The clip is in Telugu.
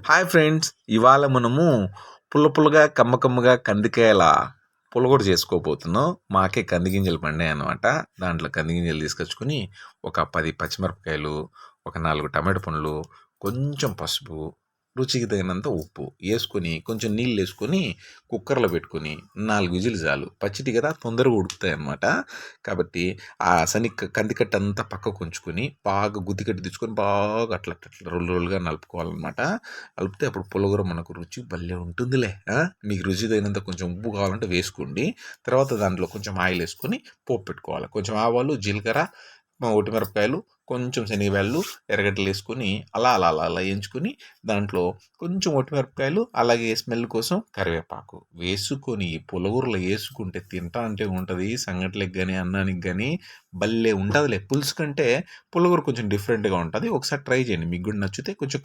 హాయ్ ఫ్రెండ్స్, ఇవాళ మనము పుల్ల పుల్లగా కమ్మకమ్మగా కందికాయల పుల్లగూర చేసుకోబోతున్నాం. మాకే కంది గింజలు పండాయన్నమాట. దాంట్లో కంది గింజలు తీసుకొచ్చుకొని ఒక 10 పచ్చిమిరపకాయలు, ఒక 4 టమాటా పండ్లు, కొంచెం పసుపు, రుచికి తగినంత ఉప్పు వేసుకొని కొంచెం నీళ్ళు వేసుకొని కుక్కర్లో పెట్టుకొని 4 విజిల్లు చాలు. పచ్చిటి కదా, తొందరగా ఉడుకుతాయి అన్నమాట. కాబట్టి ఆ కందికట్ట అంతా పక్కకు ఉంచుకొని బాగా గుద్దికట్టి తెచ్చుకొని బాగా అట్లా అట్లా రోలు రోలుగా నలుపుకోవాలన్నమాట. కలిపితే అప్పుడు పుల్లగూర మనకు రుచి భలే ఉంటుందిలే. మీకు రుచి తగినంత కొంచెం ఉప్పు కావాలంటే వేసుకోండి. తర్వాత దాంట్లో కొంచెం ఆయిల్ వేసుకొని పోపు పెట్టుకోవాలి. కొంచెం ఆవాలు, జీలకర్ర, ఒట్టిమిరపకాయలు, కొంచెం శనగబ్యాళ్ళు, ఎర్రగడ్డలు వేసుకొని అలా అలా అలా అలా వేయించుకొని దాంట్లో కొంచెం ఒట్టిమిరపకాయలు, అలాగే స్మెల్ కోసం కరివేపాకు వేసుకొని పుల్లగూరలో వేసుకుంటే తింటా అంటే ఉంటుంది. సంగట్లకి కానీ అన్నానికి కానీ భలే ఉంటుందిలే. పులుసు కంటే పుల్లగూర కొంచెం డిఫరెంట్గా ఉంటుంది. ఒకసారి ట్రై చేయండి, మీకు కూడా నచ్చితే కొంచెం